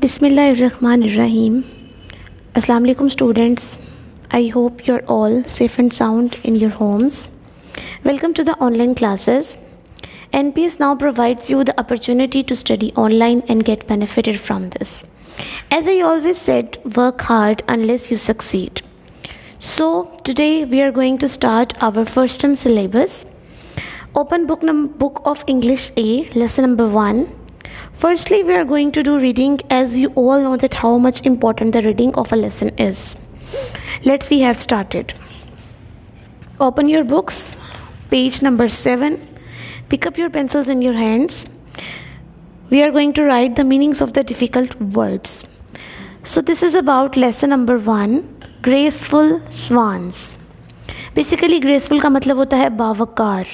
Bismillahirrahmanirrahim. Assalamu alaikum students. I hope you're all safe and sound in your homes. Welcome to the online classes. NPS now provides you the opportunity to study online and get benefited from this. As I always said, work hard unless you succeed. So today we are going to start our first term syllabus. Open book of English A, lesson number 1. Firstly, we are going to do reading, as you all know that how much important the reading of a lesson is. Let's we have started. Open your books, page number 7. Pick up your pencils in your hands. We are going to write the meanings of the difficult words. So this is about lesson number 1, graceful swans. Basically graceful का मतलब होता है बावकार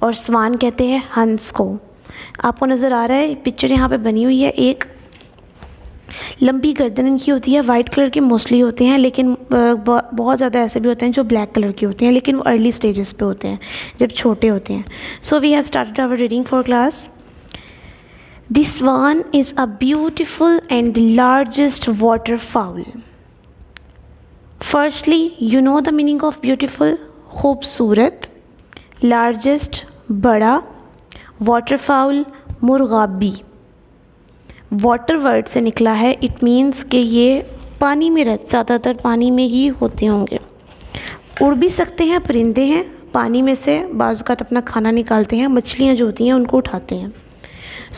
और स्वान कहते हैं हंस को. आपको नज़र आ रहा है पिक्चर यहाँ पे बनी हुई है. एक लंबी गर्दन इनकी होती है, वाइट कलर के मोस्टली होते हैं, लेकिन बहुत ज़्यादा ऐसे भी होते हैं जो ब्लैक कलर के होते हैं, लेकिन वो अर्ली स्टेजेस पे होते हैं जब छोटे होते हैं. So we have started our reading for class. The swan is a beautiful and the largest water fowl. Firstly you know the meaning of beautiful, खूबसूरत, लार्जेस्ट बड़ा, वाटरफाउल मुर्गाबी. वाटर वर्ड से निकला है. इट मीन्स कि ये पानी में ज़्यादातर पानी में ही होते होंगे. उड़ भी सकते हैं, परिंदे हैं, पानी में से बाज़ औक़ात अपना खाना निकालते हैं, मछलियाँ जो होती हैं उनको उठाते हैं.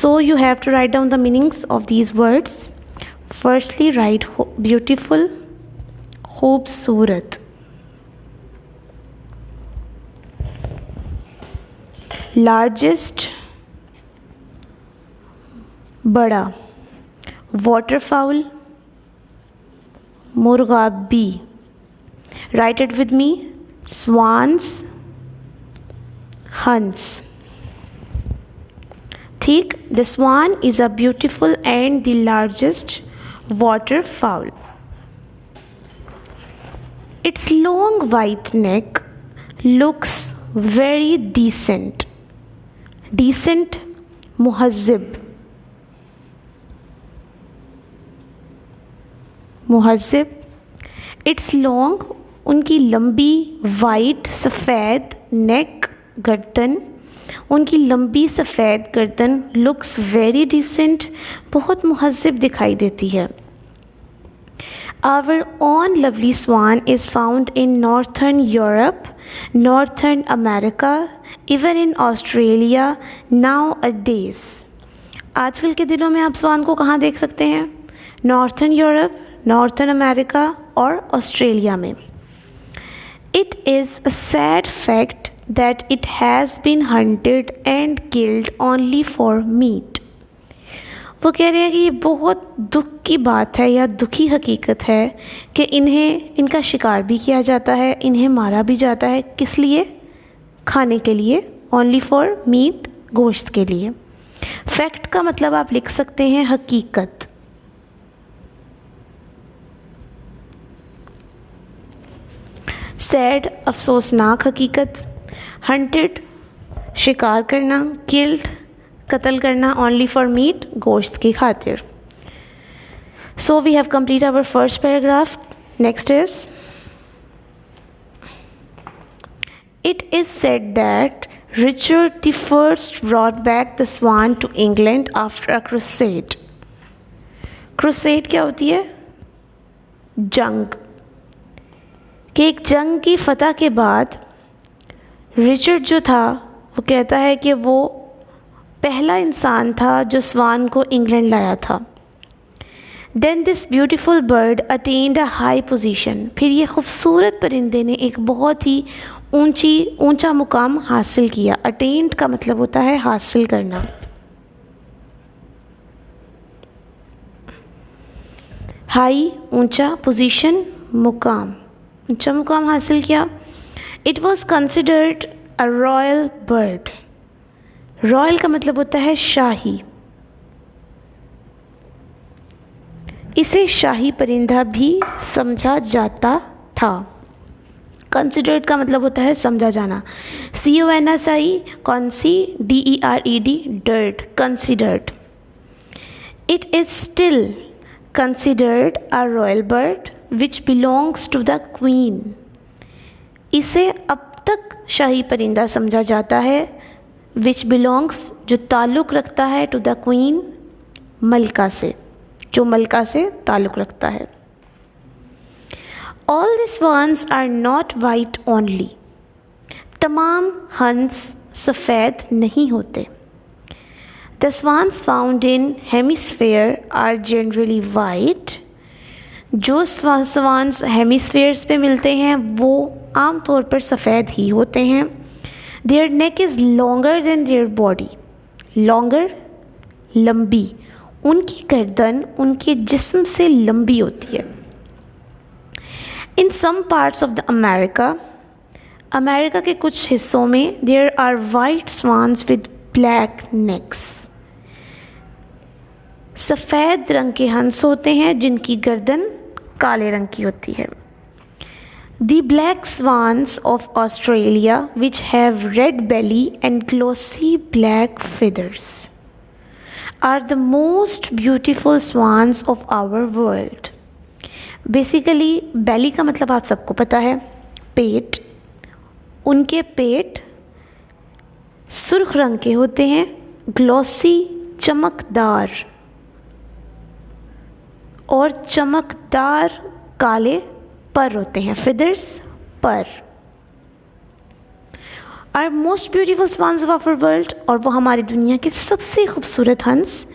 So you have to write down the meanings of these words. Firstly write beautiful, खूबसूरत, लार्जेस्ट बड़ा, वाटरफाउल मुर्गाबी. Write it with me. Swans हंस. ठीक. The swan is a beautiful and the largest waterfowl. Its long white neck looks very decent. Decent, मुहज़्ज़िब. मुहज़्ज़िब. Its long, उनकी लंबी white सफ़ेद नेक गर्दन, उनकी लंबी सफ़ेद गर्दन लुक्स वेरी डिसेंट, बहुत मुहज़्ज़िब दिखाई देती है. Our own lovely swan is found in Northern Europe, Northern America, even in Australia nowadays. आजकल के दिनों में आप स्वान को कहाँ देख सकते हैं? नॉर्थर्न यूरोप, नॉर्थर्न अमेरिका और ऑस्ट्रेलिया में. It is a sad fact that it has been hunted and killed only for meat. वो कह रहे हैं कि ये बहुत दुख की बात है या दुखी हकीकत है कि इनका शिकार भी किया जाता है, इन्हें मारा भी जाता है. किस लिए? खाने के लिए. ओनली फॉर मीट, गोश्त के लिए. फैक्ट का मतलब आप लिख सकते हैं हकीकत. सैड, अफसोसनाक हकीकत. हंटेड, शिकार करना. किल्ड, कत्ल करना. ओनली फॉर मीट, गोश्त की खातिर. So we have complete our first paragraph. Next is, it is said that Richard the first brought back the swan to England after a crusade. Crusade क्या होती है? जंग. कि एक जंग की फतह के बाद रिचर्ड जो था वो कहता है कि वो पहला इंसान था जो स्वान को इंग्लैंड लाया था. Then this beautiful bird attained a high position. फिर ये खूबसूरत परिंदे ने एक बहुत ही ऊंचा मुकाम हासिल किया. अटेन्ड का मतलब होता है हासिल करना. हाई ऊंचा, पोजीशन मुकाम, ऊंचा मुकाम हासिल किया. It was considered a royal bird. Royal का मतलब होता है शाही. इसे शाही परिंदा भी समझा जाता था. कंसिडर्ड का मतलब होता है समझा जाना. CONSI, कौन सी? DERED, dirt, considered. It is still considered a royal bird which belongs to the queen. इसे अब तक शाही परिंदा समझा जाता है which belongs जो ताल्लुक़ रखता है to the queen मलका से, जो मलका से ताल्लुक़ रखता है. All the swans are not white only. तमाम हंस सफ़ेद नहीं होते. The swans found in hemisphere are generally white. जो swans हेमिस्फेयर्स पे मिलते हैं वो आम तौर पर सफ़ेद ही होते हैं. Their neck is longer than their body. Longer लंबी. उनकी गर्दन उनके जिस्म से लंबी होती है. In some parts of the America के कुछ हिस्सों में there are white swans with black necks. सफ़ेद रंग के हंस होते हैं जिनकी गर्दन काले रंग की होती है. The black swans of Australia which have red belly and glossy black feathers are the most beautiful swans of our world. Basically belly का मतलब आप सबको पता है, पेट. उनके पेट सुर्ख रंग के होते हैं, ग्लॉसी चमकदार, और चमकदार काले पर होते हैं, feathers पर. Our most beautiful swans of our world, और वो हमारी दुनिया के सबसे खूबसूरत हंस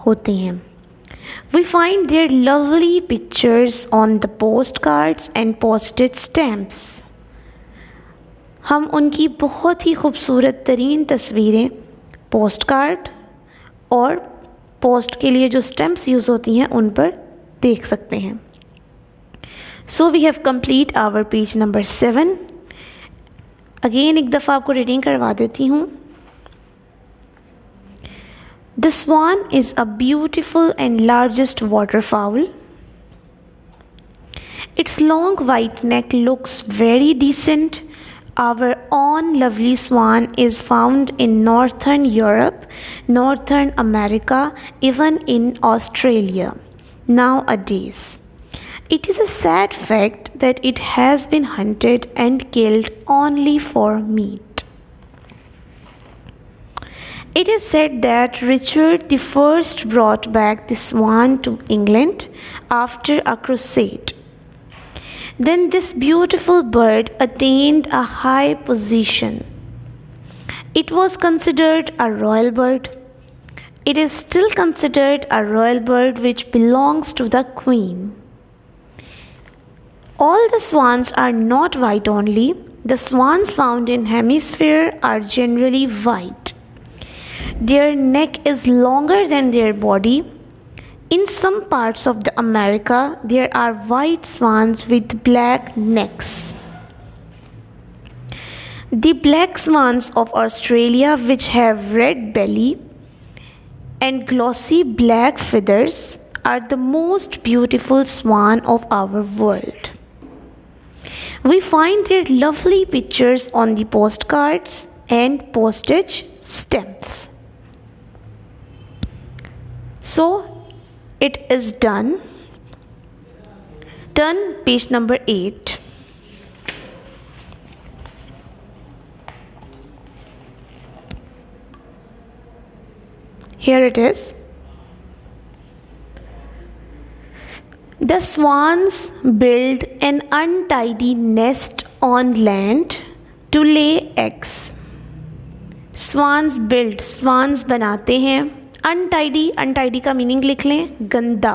होते हैं. We find their lovely pictures on the postcards and postage stamps. हम उनकी बहुत ही खूबसूरत तरीन तस्वीरें पोस्ट कार्ड और पोस्ट के लिए जो स्टैम्प्स यूज़ होती हैं उन पर देख सकते हैं. So we have complete our page number 7. Again एक दफ़ा आपको रीडिंग करवा देती हूँ. The swan is a beautiful and largest waterfowl. Its long white neck looks very decent. Our own lovely swan is found in Northern Europe, Northern America, even in Australia nowadays. It is a sad fact that it has been hunted and killed only for meat. It is said that Richard I brought back the swan to England after a crusade. Then this beautiful bird attained a high position. It was considered a royal bird. It is still considered a royal bird which belongs to the queen. All the swans are not white only. The swans found in hemisphere are generally white. Their neck is longer than their body. In some parts of the America, there are white swans with black necks. The black swans of Australia, which have red belly and glossy black feathers, are the most beautiful swan of our world. We find their lovely pictures on the postcards and postage stamps. So, it is done. Turn page number 8. Here it is. The swans build an untidy nest on land to lay eggs. Swans build, swans बनाते हैं. Untidy, untidy का meaning लिख लें, गंदा.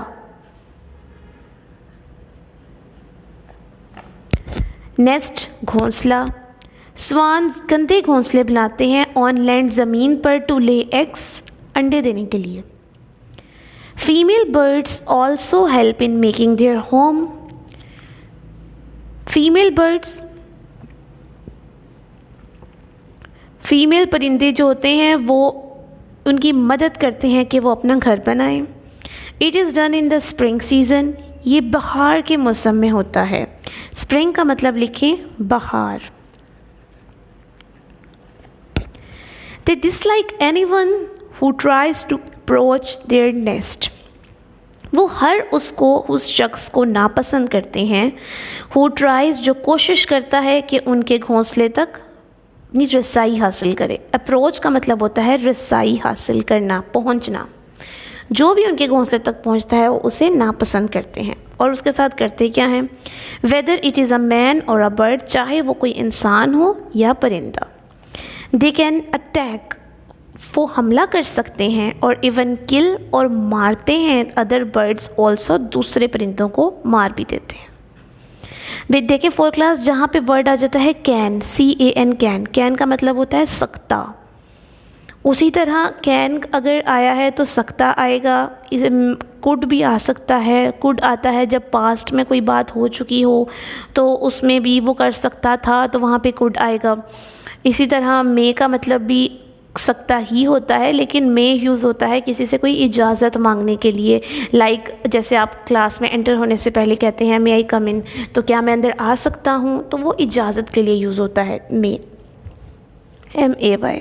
Nest घोंसला. Swans गंदे घोंसले बनाते हैं ऑन लैंड ज़मीन पर टू ले एग्स, अंडे देने के लिए. Female birds also help in making their home. Female birds, female परिंदे जो होते हैं वो उनकी मदद करते हैं कि वो अपना घर बनाएं. It is done in the spring season. ये बहार के मौसम में होता है. स्प्रिंग का मतलब लिखें बहार. They dislike anyone who tries to approach their nest. वो हर उस शख्स को नापसंद करते हैं। हु ट्राइज, जो कोशिश करता है कि उनके घोंसले तक रसाई हासिल करे। अप्रोच का मतलब होता है रसाई हासिल करना, पहुंचना। जो भी उनके घोंसले तक पहुंचता है वो उसे नापसंद करते हैं। और उसके साथ करते क्या हैं? Whether it is a man और अ बर्ड, चाहे वो कोई इंसान हो या परिंदा। दे कैन अटैक, वो हमला कर सकते हैं, और इवन किल, और मारते हैं अदर बर्ड्स ऑल्सो, दूसरे परिंदों को मार भी देते हैं। देखिए 4th क्लास जहाँ पे वर्ड आ जाता है कैन, CAN, कैन, कैन का मतलब होता है सकता। उसी तरह कैन अगर आया है तो सकता आएगा। कुड भी आ सकता है, कुड आता है जब पास्ट में कोई बात हो चुकी हो तो उसमें भी वो कर सकता था, तो वहाँ पे कुड आएगा। इसी तरह मे का मतलब भी सकता ही होता है, लेकिन मे यूज़ होता है किसी से कोई इजाज़त मांगने के लिए। लाइक जैसे आप क्लास में एंटर होने से पहले कहते हैं मे आई कम इन, तो क्या मैं अंदर आ सकता हूँ, तो वो इजाज़त के लिए यूज़ होता है may, MAY।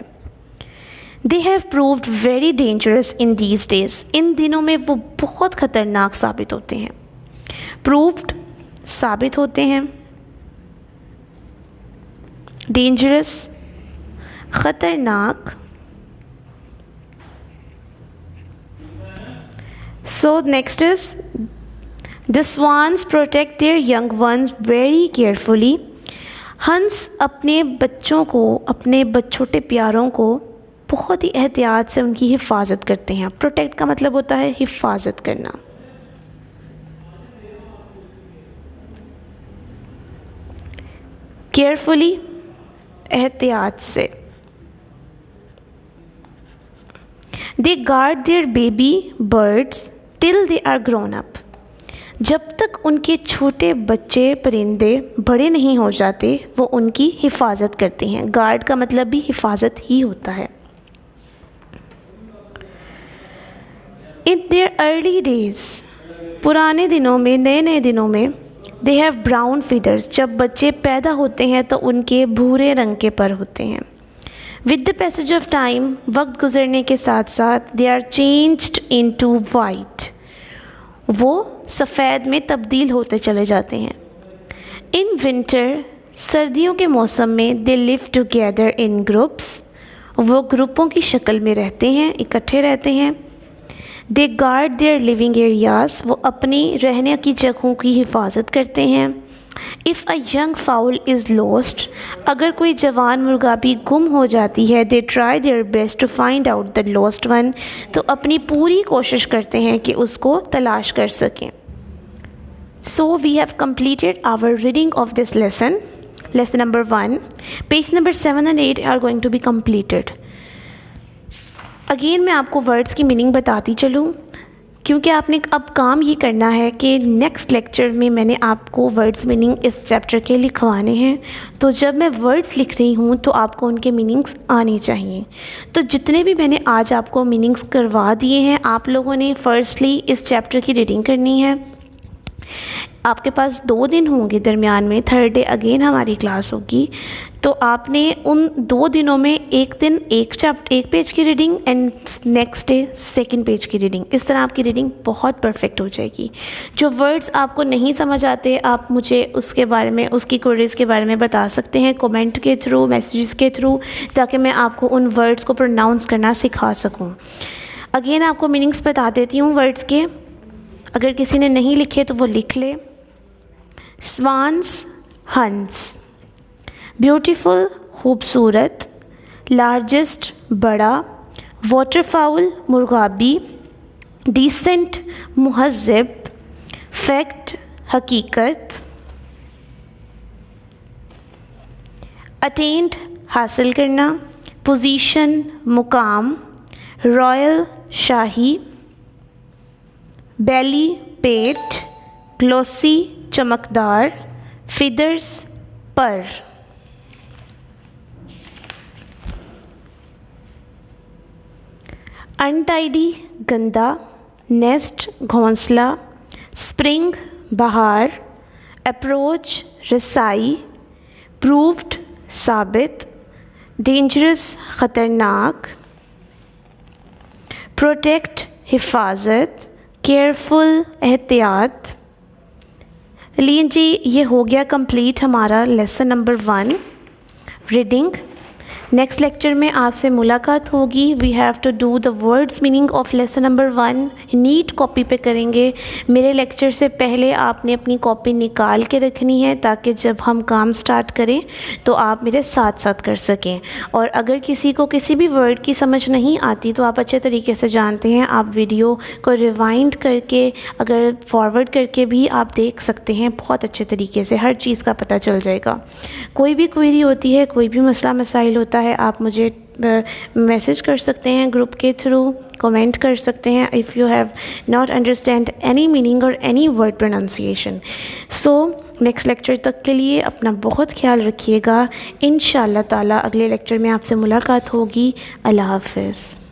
They have proved very dangerous in these days, इन दिनों में वो बहुत ख़तरनाक साबित होते हैं। प्रूव्ड साबित होते हैं, डेंजरस ख़तरनाक। So next is the swans protect their young ones very carefully. हंस अपने बच्चों को, अपने छोटे प्यारों को बहुत ही एहतियात से उनकी हिफाजत करते हैं। प्रोटेक्ट का मतलब होता है हिफाजत करना। केयरफुली, एहतियात से। They guard their baby birds till they are grown up, जब तक उनके छोटे बच्चे परिंदे बड़े नहीं हो जाते वो उनकी हिफाजत करते हैं। गार्ड का मतलब भी हिफाजत ही होता है। इन देयर अर्ली डेज, पुराने दिनों में, नए नए दिनों में, दे हैव ब्राउन फीदर्स, जब बच्चे पैदा होते हैं तो उनके भूरे रंग के पर होते हैं। With the passage of time, वक्त गुजरने के साथ साथ, they are changed into white, वो सफ़ेद में तब्दील होते चले जाते हैं। इन विंटर, सर्दियों के मौसम में, they live together in groups, वो ग्रुपों की शक्ल में रहते हैं, इकट्ठे रहते हैं। They guard their living areas, वो अपनी रहने की जगहों की हिफाजत करते हैं। If a young fowl is lost, अगर कोई जवान मुर्गा भी गुम हो जाती है, they try their best to find out the lost one, तो अपनी पूरी कोशिश करते हैं कि उसको तलाश कर सकें। So we have completed our reading of this lesson, lesson number 1. Page number 7 and 8 are going to be completed. Again मैं आपको वर्ड्स की मीनिंग बताती चलूँ, क्योंकि आपने अब काम ये करना है कि नेक्स्ट लेक्चर में मैंने आपको वर्ड्स मीनिंग इस चैप्टर के लिखवाने हैं। तो जब मैं वर्ड्स लिख रही हूँ तो आपको उनके मीनिंग्स आने चाहिए। तो जितने भी मैंने आज आपको मीनिंग्स करवा दिए हैं, आप लोगों ने फर्स्टली इस चैप्टर की रीडिंग करनी है। आपके पास 2 दिन होंगे दरमियान में, थर्ड डे अगेन हमारी क्लास होगी। तो आपने उन 2 दिनों में एक दिन एक पेज की reading and next day second page की रीडिंग, इस तरह आपकी रीडिंग बहुत परफेक्ट हो जाएगी। जो वर्ड्स आपको नहीं समझ आते, आप मुझे उसके बारे में, उसकी क्वेरीज के बारे में बता सकते हैं कमेंट के थ्रू, मैसेजेस के थ्रू, ताकि मैं आपको उन वर्ड्स को प्रोनाउंस करना सिखा सकूँ। अगेन आपको मीनिंग्स बता देती हूँ वर्ड्स के, अगर किसी ने नहीं लिखे तो वो लिख ले। स्वान्स, हंस। ब्यूटीफुल, खूबसूरत। लार्जेस्ट, बड़ा। वाटरफाउल, मुर्गाबी। डिसेंट, मुहज़्ज़ब। फैक्ट, हकीकत। अटेंड, हासिल करना। पोजीशन, मुकाम। रॉयल, शाही। बेली, पेट। ग्लॉसी, चमकदार। फिदर्स, पर। अनटाइडी, गंदा। नेस्ट, घोंसला। स्प्रिंग, बहार। अप्रोच, रसाई। प्रूव्ड, साबित। डेंजरस, ख़तरनाक। प्रोटेक्ट, हिफाजत। केयरफुल, एहतियात। लीजिए ये हो गया कंप्लीट हमारा lesson number 1 reading. Next lecture में आपसे मुलाकात होगी। We have to do the words meaning of lesson number 1 neat copy पे करेंगे। मेरे लेक्चर से पहले आपने अपनी कॉपी निकाल के रखनी है ताकि जब हम काम स्टार्ट करें तो आप मेरे साथ साथ कर सकें। और अगर किसी को किसी भी वर्ड की समझ नहीं आती तो आप अच्छे तरीके से जानते हैं, आप वीडियो को रिवाइंड करके अगर फॉरवर्ड करके भी आप देख सकते हैं। बहुत अच्छे तरीके से हर चीज़ का पता चल जाएगा। कोई भी क्वेरी होती है, कोई भी मसला मसाइल होता है, आप मुझे मैसेज कर सकते हैं ग्रुप के थ्रू, कमेंट कर सकते हैं if you have not understand any meaning और any word pronunciation. So next lecture तक के लिए अपना बहुत ख्याल रखिएगा। इंशाअल्लाह ताला अगले लेक्चर में आपसे मुलाकात होगी। अल्लाह हाफ़िज़।